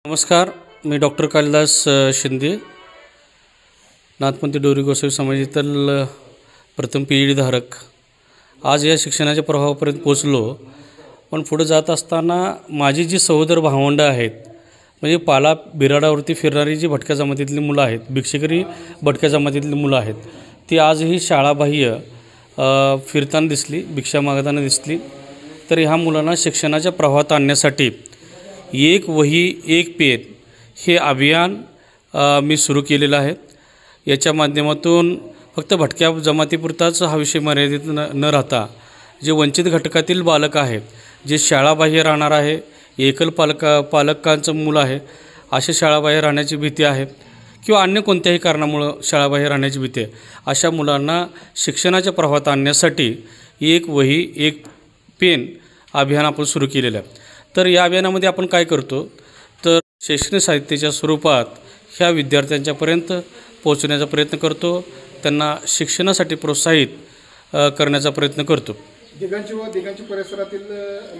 नमस्कार, मी डॉक्टर कालिदास शिंदे, नाथपंथी डोरी गोसावी समाजातील प्रथम PhD धारक. आज या शिक्षणाच्या प्रभावापर्यंत पोचलो. पण पुढे जात असताना माझी जी सहोदर भावंडं आहेत, म्हणजे पाला बिराडावरती फिरणारी जी भटक्या जमातीतली मुलं आहेत, भिक्षेकरी भटक्या जमातीतली मुलं आहेत, ती आजही शाळाबाह्य फिरताना दिसली, भिक्षा मागताना दिसली. तर ह्या मुलांना शिक्षणाच्या प्रवाहात आणण्यासाठी एक वही एक पेन हे अभियान मी सुरू केलेलं आहे. याच्या माध्यमातून फक्त भटक्या जमातीपुरताच हा विषय मर्यादित न राहता जे वंचित घटकातील बालक आहेत, जे शाळाबाह्य राहणार आहे, एकल पालकांचं मुलं आहे, अशा शाळाबाह्य राहण्याची भीती आहे किंवा अन्य कोणत्याही कारणामुळं शाळाबाह्य राहण्याची भीती आहे, अशा मुलांना शिक्षणाच्या प्रवाहात आणण्यासाठी एक वही एक पेन अभियान आपण सुरू केलेलं आहे. तर या अभियानामध्ये आपण काय करतो, तर शैक्षणिक साहित्याच्या स्वरूपात ह्या विद्यार्थ्यांच्यापर्यंत पोहोचण्याचा प्रयत्न करतो, त्यांना शिक्षणासाठी प्रोत्साहित करण्याचा प्रयत्न करतो. दिगंची परिसरातील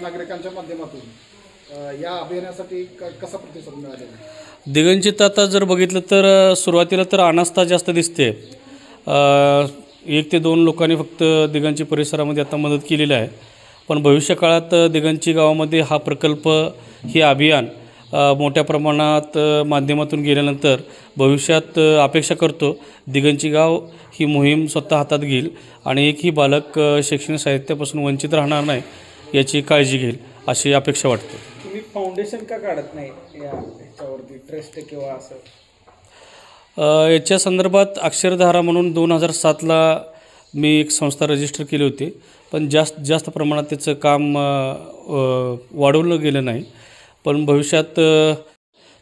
नागरिकांच्या माध्यमातून या अभियानासाठी कसा प्रतिसाद मिळाला? दिगंचित आता जर बघितलं तर सुरुवातीला तर अनास्था जास्त दिसते. 1 ते 2 लोकांनी फक्त दिगंची परिसरामध्ये आता मदत केलेली आहे. पण भविष्यकाळात दिगंची गावामध्ये हा प्रकल्प, हे अभियान मोठ्या प्रमाणात माध्यमातून गेल्यानंतर भविष्यात अपेक्षा करतो दिगंची गाव ही मोहीम स्वतः हातात घेईल आणि एकही बालक शैक्षणिक साहित्यापासून वंचित राहणार नाही याची काळजी घेईल अशी अपेक्षा वाटते. तुम्ही फाउंडेशन का काढत नाही याच्यावरती, ट्रस्ट किंवा असं? याच्या संदर्भात अक्षरधारा म्हणून 2007ला मी एक संस्था रजिस्टर केली होती, पण जास्त प्रमाणात त्याचं काम वाढवलं गेलं नाही. पण भविष्यात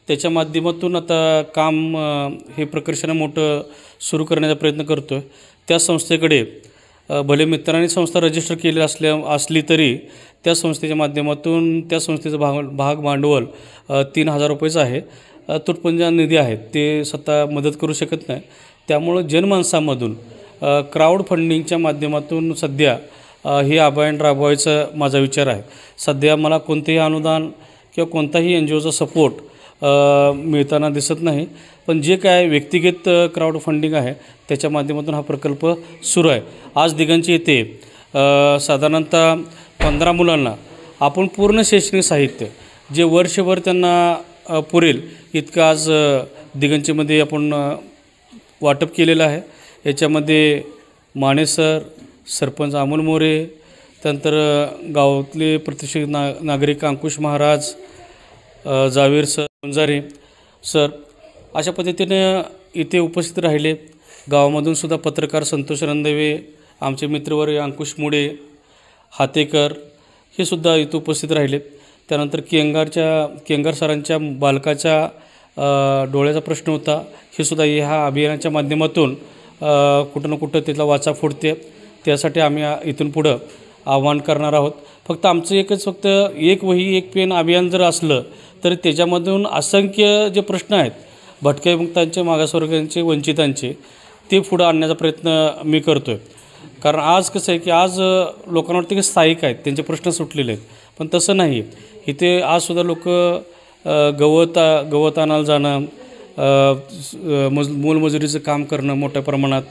त्याच्या माध्यमातून आता काम हे प्रकर्षानं मोठं सुरू करण्याचा प्रयत्न करतो आहे. त्या संस्थेकडे भले मित्रांनी संस्था रजिस्टर केली असली तरी त्या संस्थेच्या माध्यमातून त्या संस्थेचं भाग भांडवल 3,000 रुपयेच आहे. तुटपुंजा निधी आहेत, ते स्वतः मदत करू शकत नाही. त्यामुळं जनमानसामधून क्राऊड फंडिंगच्या माध्यमातून सध्या हे अभियान राबवायचा माझा विचार आहे. सध्या मला कोणतेही अनुदान किंवा कोणताही NGOचा सपोर्ट मिळताना दिसत नाही. पण जे काय व्यक्तिगत क्राऊड फंडिंग आहे त्याच्या माध्यमातून हा प्रकल्प सुरू आहे. आज दिगंची येथे साधारणतः 15 मुलांना आपण पूर्ण शैक्षणिक साहित्य जे वर्षभर त्यांना पुरेल इतकं आज दिगंचीमध्ये आपण वाटप केलेलं आहे. याच्यामध्ये माने सर, सरपंच अमोल मोरे, त्यानंतर गावातले प्रतिष्ठित नागरिक अंकुश महाराज, जावेर सर, गुंजारे सर, अशा पद्धतीने इथे उपस्थित राहिले. गावामधून सुद्धा पत्रकार संतोष रणदिवे, आमचे मित्रवर्ग अंकुश मुडे, हातेकर हे सुद्धा इथे उपस्थित राहिले. त्यानंतर केंगार सरांच्या बालकाच्या डोळ्याचा प्रश्न होता, हे सुद्धा ह्या अभियानाच्या माध्यमातून कुठं ना कुठं तिथला वाचा फुटते. त्यासाठी आम्ही इथून पुढं आव्हान करणार आहोत. फक्त आमचं फक्त एक वही एक पेन अभियान जर असलं तर त्याच्यामधून असंख्य जे प्रश्न आहेत भटक्यामुक्तांचे, मागासवर्गीयांचे, वंचितांचे, ते पुढं आणण्याचा प्रयत्न मी करतो आहे. कारण आज कसं आहे की आज लोकांना वाटतं की स्थायिक आहेत, त्यांचे प्रश्न सुटलेले आहेत, पण तसं नाही. इथे आजसुद्धा लोक गवत आणायला जाणं, मोलमजुरीचं काम करणं मोठ्या प्रमाणात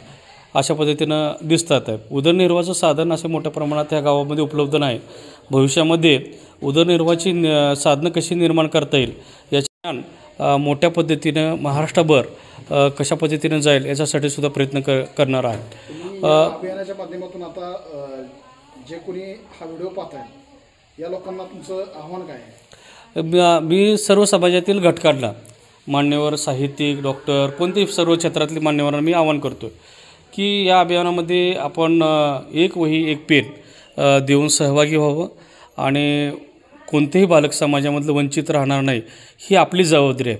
अशा पद्धतीनं दिसतात आहे. उदरनिर्वाहाचं साधन असे मोठ्या प्रमाणात ह्या गावामध्ये उपलब्ध नाही. भविष्यामध्ये उदरनिर्वाहाची साधनं कशी निर्माण करता येईल याच्या मोठ्या पद्धतीनं महाराष्ट्रभर कशा पद्धतीनं जाईल याच्यासाठी सुद्धा प्रयत्न करणार आहे. अभियानाच्या माध्यमातून आता जे कोणी हा व्हिडिओ पाहत आहे या लोकांना तुमचं आव्हान काय आहे? मी सर्व समाजातील घटकांना, मान्यवर, साहित्यिक, डॉक्टर, कोणतेही सर्व क्षेत्रातले मान्यवरांना मी आवाहन करतो की या अभियानामध्ये आपण एक वही एक पेन देऊन सहभागी व्हावं आणि कोणतेही बालक समाजामधलं वंचित राहणार नाही ही आपली जबाबदारी आहे.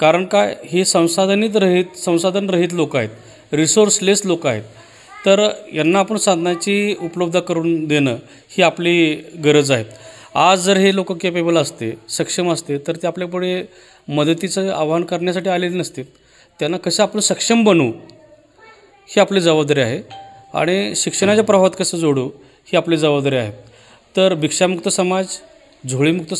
कारण काय, हे संसाधन रहित लोक आहेत, रिसोर्सलेस लोक आहेत. तर यांना आपण साधनाची उपलब्ध करून देणं ही आपली गरज आहे. आज जर हे लोक कॅपेबल असते, सक्षम असते, तर ते आपल्यापुढे मदतीचं आवाहन करण्यासाठी आलेले नसते. त्यांना कसं आपण सक्षम बनवू ही आपली जबाबदारी आहे आणि शिक्षणाच्या प्रवाहात कसं जोडू ही आपली जबाबदारी आहे. तर भिक्षामुक्त समाज, झोळीमुक्त